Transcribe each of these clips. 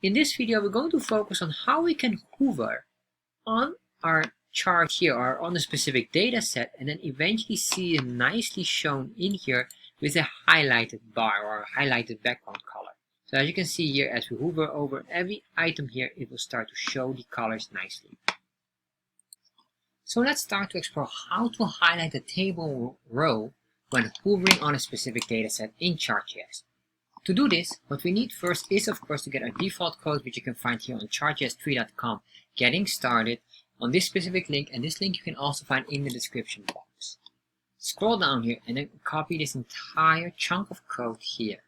In this video, we're going to focus on how we can hover on our chart here or on a specific data set and then eventually see it nicely shown in here with a highlighted bar or a highlighted background color. So as you can see here, as we hover over every item here, it will start to show the colors nicely. So let's start to explore how to highlight a table row when hovering on a specific data set in Chart.js. To do this, what we need first is, of course, to get our default code, which you can find here on chartjs3.com, getting started on this specific link, and this link you can also find in the description box. Scroll down here and then copy this entire chunk of code here.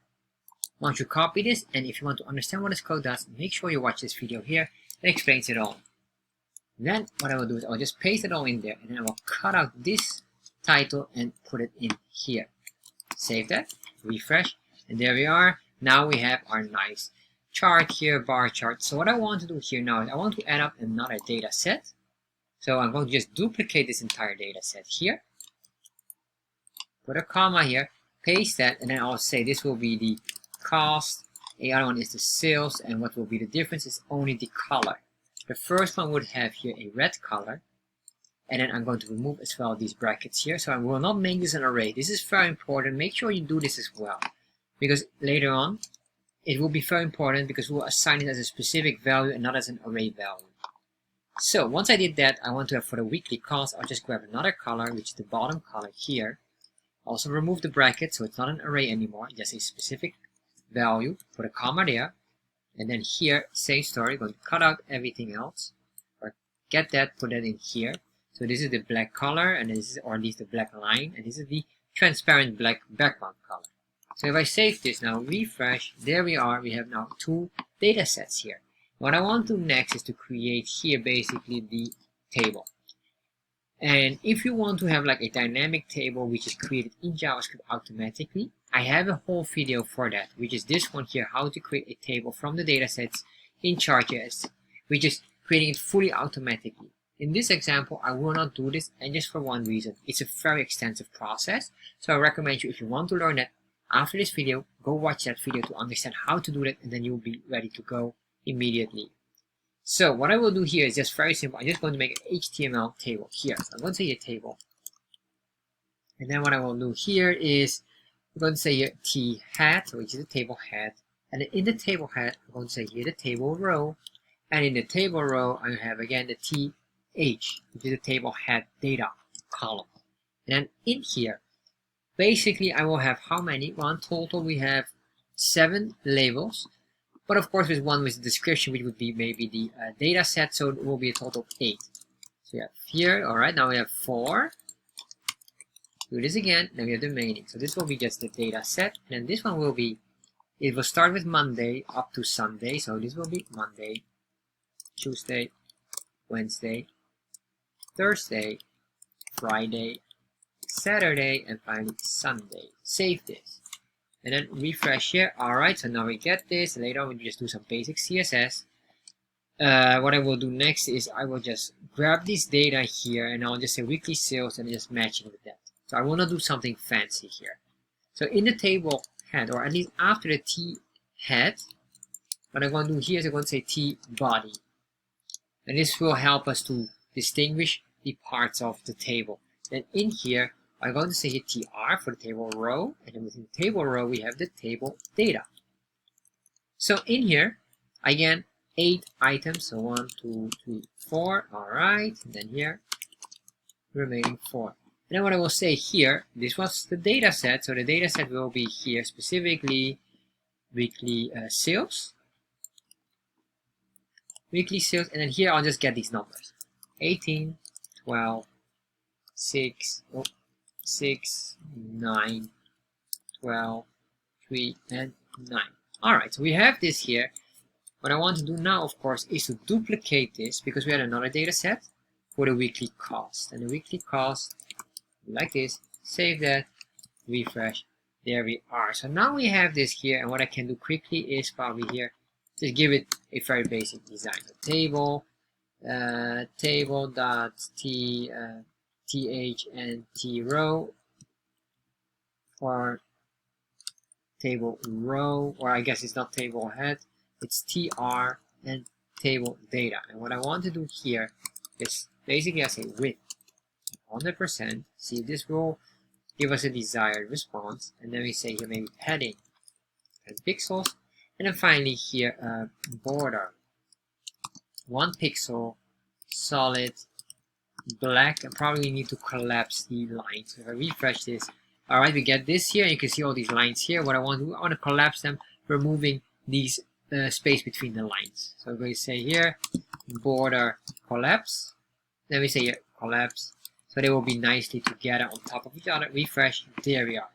Once you copy this, and if you want to understand what this code does, make sure you watch this video here. It explains it all. Then what I will do is I'll just paste it all in there, and then I will cut out this title and put it in here. Save that, refresh, and there we are. Now we have our nice chart here, bar chart. So what I want to do here now is I want to add up another data set. So I'm going to just duplicate this entire data set here. Put a comma here, paste that, and then I'll say this will be the cost. The other one is the sales, and what will be the difference is only the color. The first one would have here a red color, and then I'm going to remove as well these brackets here. So I will not make this an array. This is very important. Make sure you do this as well, because later on it will be very important because we'll assign it as a specific value and not as an array value. So once I did that, I want to have for the weekly cost, I'll just grab another color, which is the bottom color here. Also remove the bracket, so it's not an array anymore, just a specific value. Put a comma there, and then here, same story, going to cut out everything else, or get that, put that in here. So this is the black color, and this is, or at least the black line, and this is the transparent black background color. So if I save this now, refresh, there we are. We have now two data sets here. What I want to do next is to create here basically the table. And if you want to have like a dynamic table which is created in JavaScript automatically, I have a whole video for that, which is this one here, how to create a table from the datasets in Chart.js, which is creating it fully automatically. In this example, I will not do this, and just for one reason. It's a very extensive process, so I recommend you, if you want to learn that, after this video, go watch that video to understand how to do that, and then you'll be ready to go immediately. So what I will do here is just very simple. I'm just going to make an HTML table here. So I'm going to say a table. And then what I will do here is I'm going to say here T hat, which is the table head. And in the table head, I'm going to say here the table row. And in the table row, I have again the TH, which is the table head data column. And then in here, basically I will have how many? Well, in total we have 7 labels. But of course, with one with the description, which would be maybe the data set, so it will be a total of 8. So we have here, alright, now we have 4. Do this again, then we have the remaining. So this will be just the data set, and then this one will be, it will start with Monday up to Sunday. So this will be Monday, Tuesday, Wednesday, Thursday, Friday, Saturday, and finally Sunday. Save this. And then refresh here. Alright, so now we get this. Later on, we just do some basic CSS. What I will do next is I will just grab this data here, and I'll just say weekly sales and just match it with that. So I will not do something fancy here. So in the table head, or at least after the T head, what I'm going to do here is I'm going to say T body. And this will help us to distinguish the parts of the table. Then in here, I'm going to say here TR for the table row, and then within the table row we have the table data. So in here, again, 8 items, so 1, 2, 3, 4, alright, and then here, remaining 4. And then what I will say here, this was the data set, so the data set will be here specifically weekly sales. Weekly sales, and then here I'll just get these numbers. 18, 12, 6, 9, 12, 3, and 9. Alright, so we have this here. What I want to do now, of course, is to duplicate this because we had another data set for the weekly cost. And the weekly cost, like this, save that, refresh, there we are. So now we have this here, and what I can do quickly is probably here, just give it a very basic design. So table, table.t, th and t row, or table row, or I guess it's not table head, it's tr and table data. And what I want to do here is basically I say width 100%. See, this will give us a desired response. And then we say here maybe padding 10 pixels. And then finally here border 1 pixel solid black. And probably need to collapse the lines. So if I refresh this, alright, we get this here. You can see all these lines here. What I want to do, I want to collapse them, removing these space between the lines. So we say here border collapse. Then we say here collapse. So they will be nicely together on top of each other. Refresh, there we are.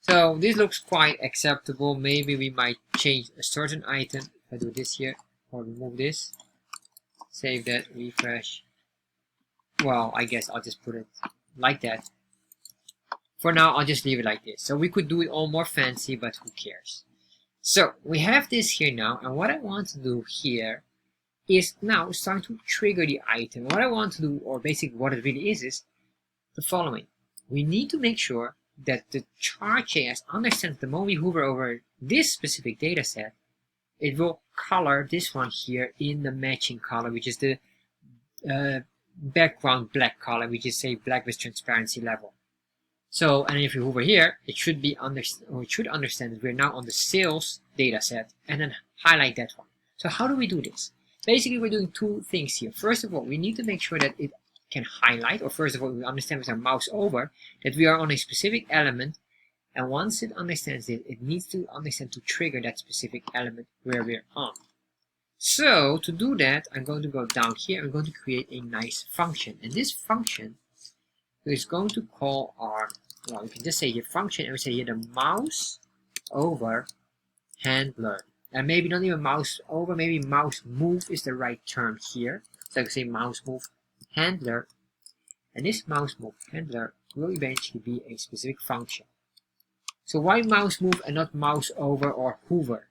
So this looks quite acceptable. Maybe we might change a certain item. If I do this here, or remove this, save that, refresh. Well, I guess I'll just put it like that. For now, I'll just leave it like this. So we could do it all more fancy, but who cares? So we have this here now, and what I want to do here is now start to trigger the item. What I want to do, or basically what it really is the following. We need to make sure that the Chart.js understands the moment we hover over this specific data set, it will color this one here in the matching color, which is the background black color, which is say black with transparency level. So, and if you hover here, it should be it should understand that we're now on the sales data set, and then highlight that one. So how do we do this? Basically, we're doing two things here. First of all, we need to make sure that it can highlight, or first of all, we understand with our mouse over that we are on a specific element, and once it understands it, it needs to understand to trigger that specific element where we're on. So to do that, I'm going to go down here. I'm going to create a nice function, and this function is going to call our, well, we can just say here function, and we say here the mouse over handler. And maybe not even mouse over, maybe mouse move is the right term here. So I can say mouse move handler, and this mouse move handler will eventually be a specific function. So why mouse move and not mouse over or hover?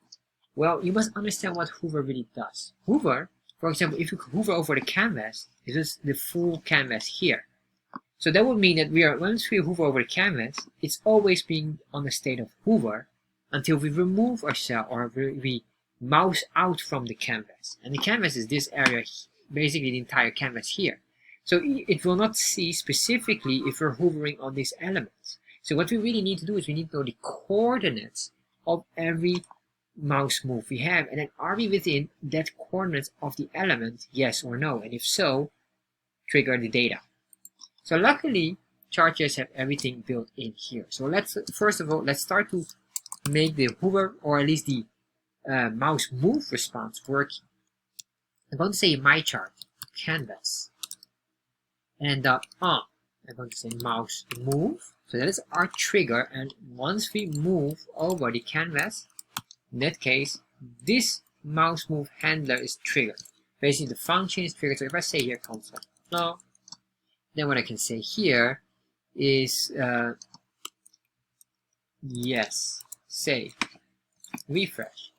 Well, you must understand what hover really does. Hover, for example, if you hover over the canvas, it is the full canvas here. So that would mean that once we hover over the canvas, it's always being on the state of hover until we remove ourselves, or we mouse out from the canvas. And the canvas is this area, basically the entire canvas here. So it will not see specifically if we're hovering on these elements. So what we really need to do is we need to know the coordinates of every mouse move we have, and then are we within that coordinates of the element, yes or no, and if so, trigger the data. So luckily, Chartjs have everything built in here. So let's first of all, let's start to make the hover, or at least the mouse move response work. I'm going to say my chart canvas, and I'm going to say mouse move. So that is our trigger, and once we move over the canvas, in that case, this mouse move handler is triggered. Basically, the function is triggered. So if I say here console no, then what I can say here is yes, save, refresh,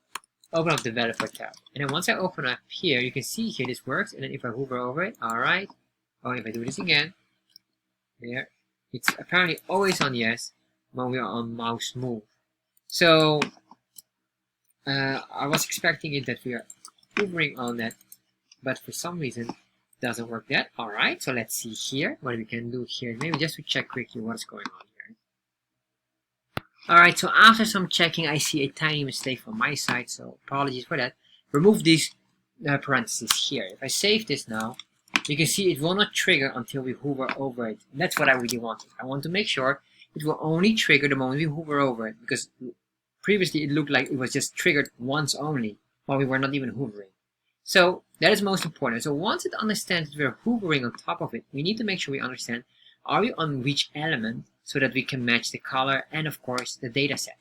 open up developer tab, and then once I open up here, you can see here this works. And then if I hover over it, all right. Oh, if I do this again, there, it's apparently always on yes when we are on mouse move. So I was expecting it that we are hovering on that, but for some reason it doesn't work that. All right, so let's see here what we can do here. Maybe just to check quickly what's going on here. All right, so after some checking, I see a tiny mistake from my side, so apologies for that. Remove these parentheses here. If I save this now, you can see it will not trigger until we hover over it. And that's what I really wanted. I want to make sure it will only trigger the moment we hover over it, because previously it looked like it was just triggered once only while we were not even hovering. So that is most important. So once it understands that we're hovering on top of it, we need to make sure we understand, are we on which element, so that we can match the color and of course the data set.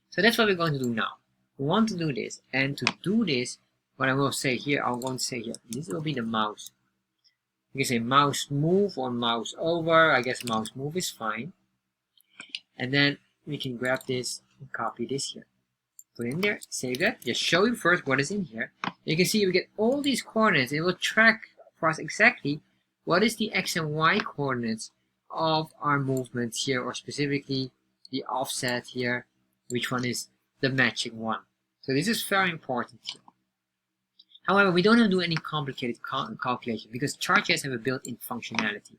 So that's what we're going to do now. We want to do this, and to do this, what I will say here, I'm going to say here, this will be the mouse. You can say mouse move or mouse over. I guess mouse move is fine. And then we can grab this and copy this here. Put in there, save that. Just show you first what is in here. You can see we get all these coordinates. It will track for us exactly what is the x and y coordinates of our movements here, or specifically the offset here, which one is the matching one. So this is very important here. However, we don't have to do any complicated calculation because Chart.js have a built-in functionality.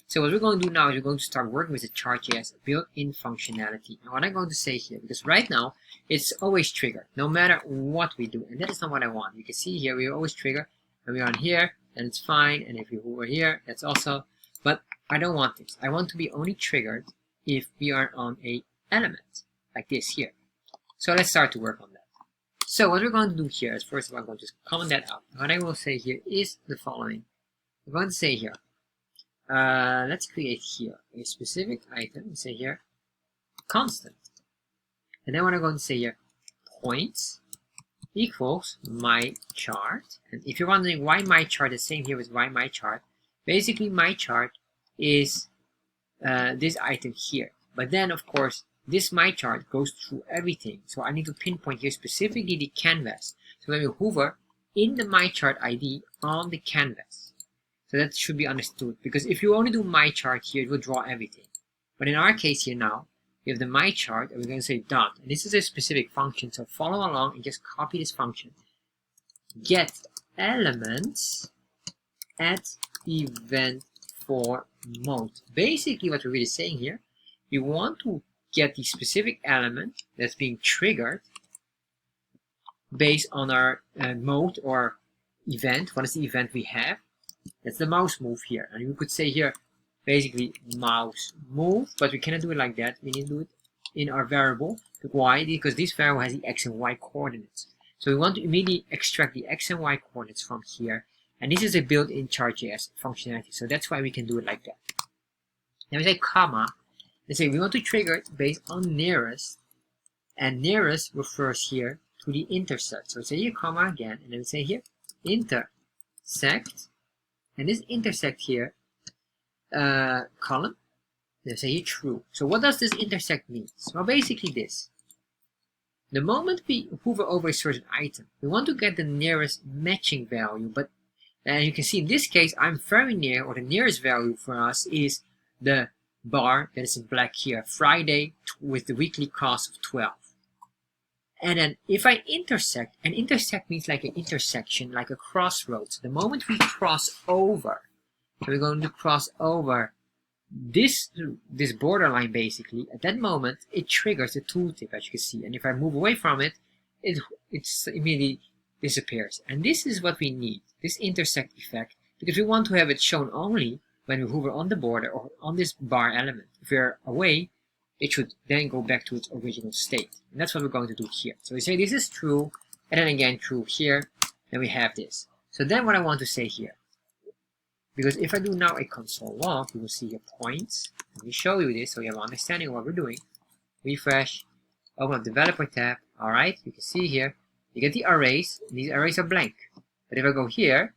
So what we're going to do now is we're going to start working with the Chart.js built-in functionality. And what I'm going to say here, because right now it's always triggered, no matter what we do, and that is not what I want. You can see here we always trigger, and we're on here, and it's fine. And if we hover here, that's also. But I don't want this. I want to be only triggered if we are on a element like this here. So let's start to work on that. So what we're going to do here is, first of all, I'm going to just comment that out. What I will say here is the following. I'm going to say here, let's create here a specific item and say here constant. And then what I'm going to say here, points equals my chart. And if you're wondering why my chart is the same here with why my chart, basically my chart is this item here. But then of course this my chart goes through everything. So I need to pinpoint here specifically the canvas. So when we hover in the my chart ID on the canvas. So that should be understood, because if you only do my chart here, it will draw everything. But in our case here now, we have the my chart, and we're going to say dot. And this is a specific function, so follow along and just copy this function. Get elements at event for mode. Basically what we're really saying here, we want to get the specific element that's being triggered based on our mode or event. What is the event we have? That's the mouse move here. And we could say here basically mouse move, but we cannot do it like that. We need to do it in our variable. Why? Because this variable has the x and y coordinates. So we want to immediately extract the x and y coordinates from here. And this is a built-in Chart.js functionality. So that's why we can do it like that. Now we say comma. Let's say we want to trigger it based on nearest, and nearest refers here to the intersect. So we say here comma again, and then we say here intersect, and this intersect here column, then say here true. So what does this intersect mean? Well, basically this. The moment we hover over a certain item, we want to get the nearest matching value, but you can see in this case I'm very near, or the nearest value for us is the bar that is in black here, Friday, with the weekly cost of 12. And then if I intersect, and intersect means like an intersection, like a crossroads. The moment we cross over, so we're going to cross over this borderline basically, at that moment it triggers the tooltip, as you can see. And if I move away from it, it immediately disappears. And this is what we need, this intersect effect, because we want to have it shown only when we hover on the border or on this bar element. If we're away, it should then go back to its original state. And that's what we're going to do here. So we say this is true, and then again true here, and we have this. So then what I want to say here, because if I do now a console log, you will see your points. Let me show you this so you have an understanding of what we're doing. Refresh, open up developer tab. Alright, you can see here, you get the arrays, and these arrays are blank. But if I go here,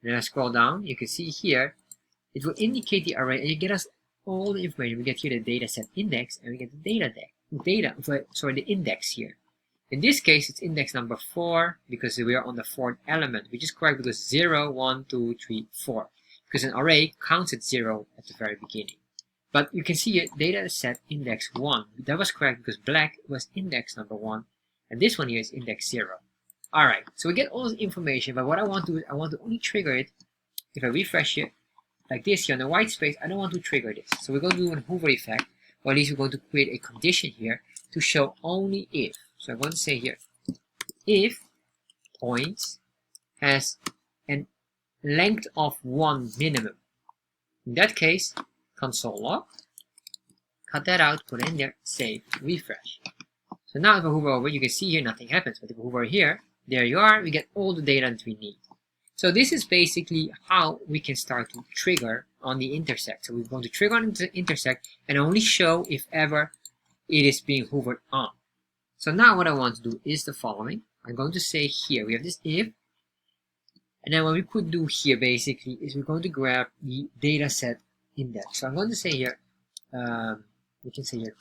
and then I scroll down, you can see here, it will indicate the array, and you get us all the information. We get here the dataset index, and we get the index here. In this case, it's index number 4, because we are on the 4th element, which is correct because 0, 1, 2, 3, 4. Because an array counts at 0 at the very beginning. But you can see here, dataset index 1. That was correct because black was index number 1, and this one here is index 0. Alright, so we get all this information, but what I want to do is I want to only trigger it if I refresh it like this here on the white space. I don't want to trigger this. So we're going to do a hover effect, or at least we're going to create a condition here to show only if. So I'm going to say here, if points has a length of 1 minimum. In that case, console log, cut that out, put it in there, save, refresh. So now if I hover over, you can see here nothing happens. But if I hover here, there you are, we get all the data that we need. So this is basically how we can start to trigger on the intersect. So we're going to trigger on the intersect and only show if ever it is being hovered on. So now what I want to do is the following. I'm going to say here, we have this if, and then what we could do here basically is we're going to grab the dataset index. So I'm going to say here, we can say here,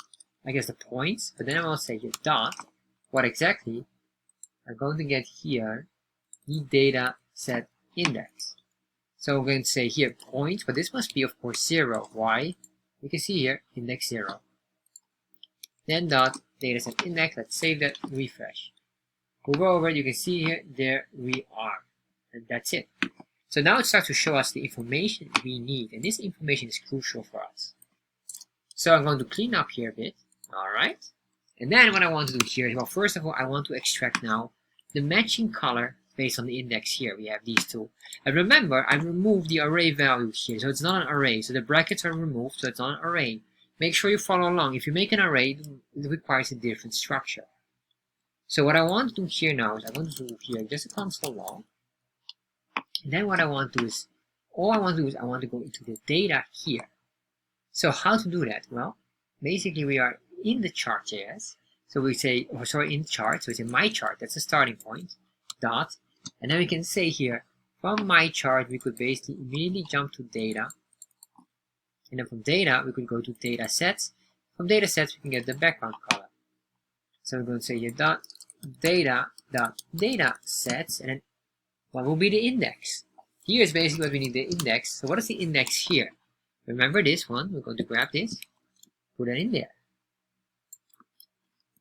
I guess the points, but then I'm going to say here dot, what exactly? I'm going to get here the dataset index. So we're going to say here points, but this must be of course 0. Why? You can see here index 0. Then dot dataset index. Let's save that, refresh. hover over it, you can see here, there we are. And that's it. So now it starts to show us the information we need, and this information is crucial for us. So I'm going to clean up here a bit. Alright. And then what I want to do here is, well, first of all, I want to extract now the matching color based on the index here. We have these two. And remember, I removed the array value here, so it's not an array. So the brackets are removed, so it's not an array. Make sure you follow along. If you make an array, it requires a different structure. So what I want to do here now is I want to do here just a console log. And then what I want to do is, all I want to do is I want to go into the data here. So how to do that? Well, basically we are in the Chart.js. So we say, oh, sorry, in chart. So it's in my chart. That's the starting point. Dot. And then we can say here, from my chart, we could basically immediately jump to data. And then from data, we could go to datasets. From datasets, we can get the background color. So we're going to say here dot datasets, and then what will be the index? Here is basically what we need, the index. So what is the index here? Remember this one. We're going to grab this, put it in there.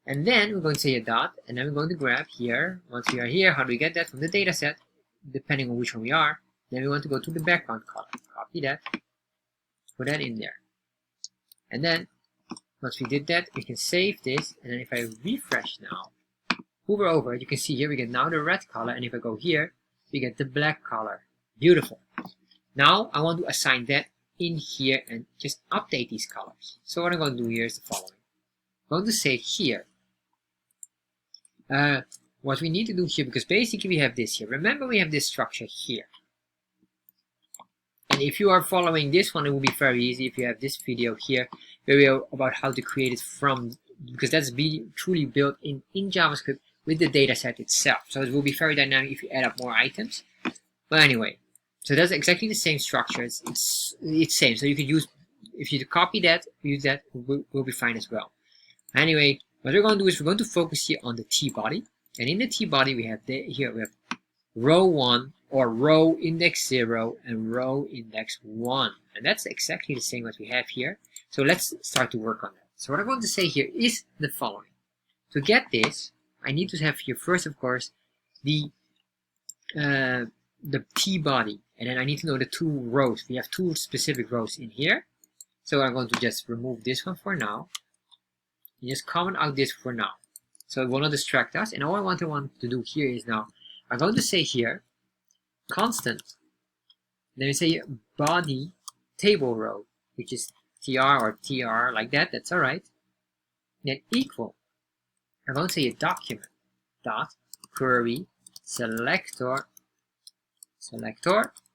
And then we're going to say a dot, and then we're going to grab here. Once we are here, how do we get that? From the dataset, depending on which one we are. Then we want to go to the background color. Copy that, put that in there. And then once we did that, we can save this. And then if I refresh now, hover over it, you can see here we get now the red color. And if I go here, we get the black color. Beautiful. Now I want to assign that in here and just update these colors. So what I'm going to do here is the following. I'm going to say here what we need to do here, because basically we have this here. Remember, we have this structure here. And if you are following this one, it will be very easy. If you have this video here, about how to create it from, because that's truly built in JavaScript with the dataset itself. So it will be very dynamic if you add up more items. But anyway, so that's exactly the same structure. It's same. So you could use, if you copy that, use that, will be fine as well. Anyway, what we're going to do is we're going to focus here on the T body. And in the T body, we have here we have row 1 or row index 0 and row index 1. And that's exactly the same what we have here. So let's start to work on that. So what I'm going to say here is the following. To get this, I need to have here first, of course, the T body. And then I need to know the 2 rows. We have 2 specific rows in here. So I'm going to just remove this one for now. And just comment out this for now. So it will not distract us. And all I want to do here is now, I'm going to say here, constant. Then we say body table row, which is tr or tr, like that. That's all right. Then equal. I'm going to say a document dot query selector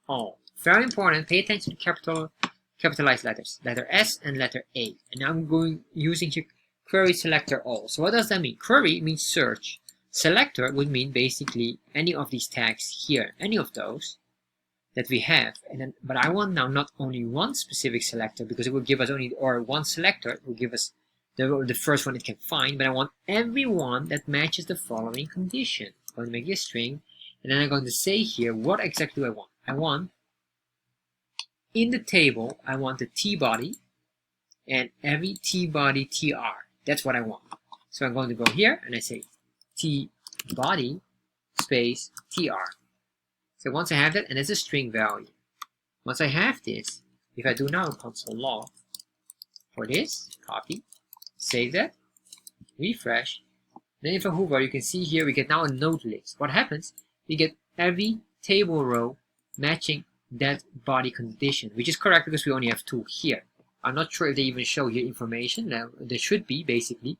all. Very important. Pay attention to capitalized letters, letter S and letter A. And now I'm using here query selector all. So what does that mean? Query means search. Selector would mean basically any of these tags here, any of those that we have. And then, but I want now not only one specific selector, because it will give us only, or one selector, it will give us the first one it can find, but I want every one that matches the following condition. I'm going to make it a string, and then I'm going to say here, what exactly do I want? I want, in the table, I want the T body, and every T body TR. That's what I want. So I'm going to go here, and I say T body space TR. So once I have that, and it's a string value. Once I have this, if I do now console log for this, copy, save that, refresh. Then if I hover, you can see here we get now a node list. What happens? We get every table row matching that body condition, which is correct because we only have 2 here. I'm not sure if they even show here information. Now, they should be basically,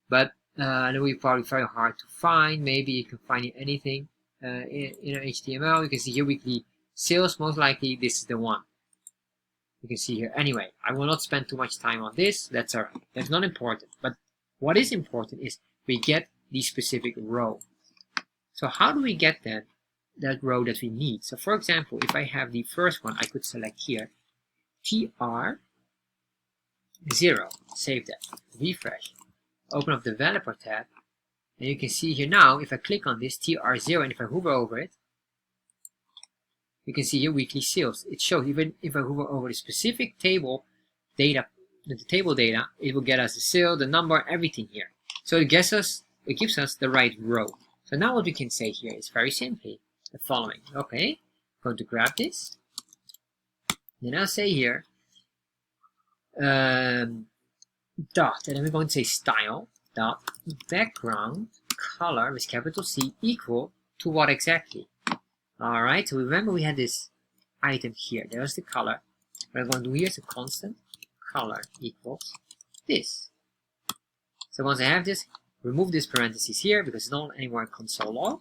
but it will be probably very hard to find. Maybe you can find anything in HTML. You can see here weekly sales. Most likely this is the one. You can see here. Anyway, I will not spend too much time on this. That's alright. That's not important. But what is important is we get the specific row. So how do we get that row that we need? So for example, if I have the first one, I could select here TR0. Save that. Refresh. Open up Developer tab. And you can see here now, if I click on this TR0 and if I hover over it, you can see here weekly sales. It shows even if I hover over the specific table data, the table data, it will get us the sale, the number, everything here. So it gives us the right row. So now what we can say here is very simply the following. Okay, I'm going to grab this. Then I'll say here dot, and then we're going to say style dot background color with capital C equal to what exactly? Alright, so remember we had this item here. There's the color. What I'm going to do here is a constant color equals this. So once I have this, remove this parentheses here because it's not anymore a console log.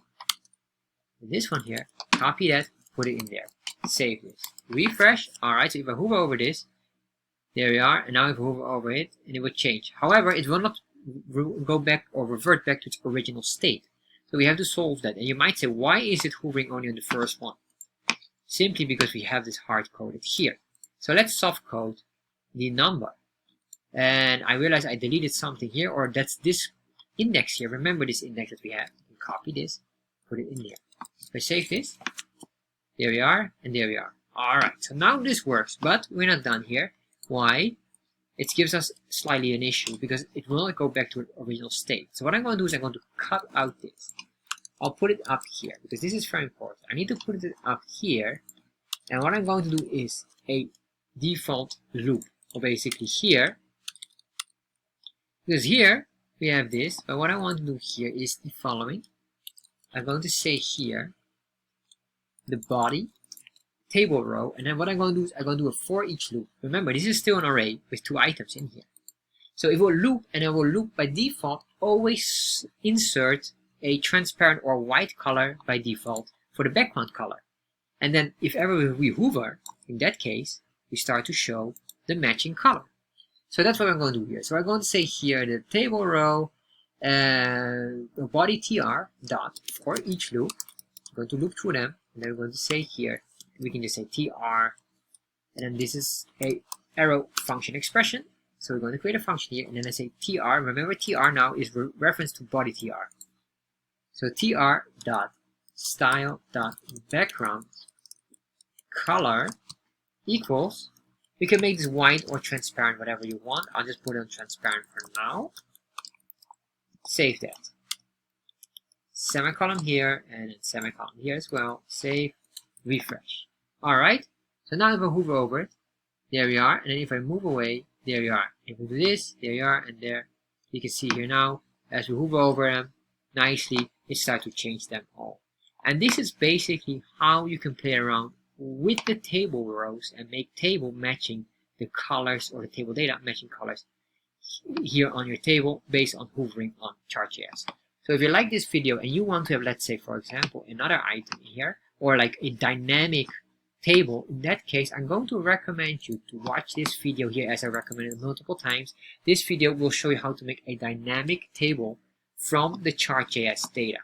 And this one here, copy that, put it in there. Save this. Refresh. Alright, so if I hover over this, there we are. And now if I hover over it, and it will change. However, it will not go back or revert back to its original state. So we have to solve that. And you might say, why is it hovering only on the first one? Simply because we have this hard-coded here. So let's soft code the number. And I realize I deleted something here, or that's this index here. Remember this index that we have. Copy this, put it in there. If I save this, there we are, and there we are. Alright, so now this works, but we're not done here. Why? It gives us slightly an issue because it will not go back to its original state. So what I'm going to do is I'm going to cut out this. I'll put it up here because this is very important. I need to put it up here, and what I'm going to do is a default loop. So basically here, because here we have this, but what I want to do here is the following. I'm going to say here the body table row, and then what I'm going to do is I'm going to do a for each loop. Remember, this is still an array with 2 items in here. So it will loop, and it will loop by default, always insert a transparent or white color by default for the background color. And then if ever we hover, in that case, we start to show the matching color. So that's what I'm going to do here. So I'm going to say here the table row body tr dot for each loop. I'm going to loop through them, and then we're going to say here, we can just say tr, and then this is a arrow function expression. So we're going to create a function here, and then I say tr. Remember, tr now is reference to body tr. So tr dot style dot background color equals. We can make this white or transparent, whatever you want. I'll just put it on transparent for now. Save that. Semicolon here, and then semicolon here as well. Save, refresh. Alright, so now if I hover over it, there we are. And then if I move away, there we are. If we do this, there you are, and there. You can see here now, as we hover over them nicely, it starts to change them all. And this is basically how you can play around with the table rows and make table matching the colors, or the table data matching colors here on your table based on hovering on Chart.js. So if you like this video and you want to have, let's say for example, another item here, or like a dynamic table, in that case I'm going to recommend you to watch this video here, as I recommended multiple times. This video will show you how to make a dynamic table from the Chart.js data.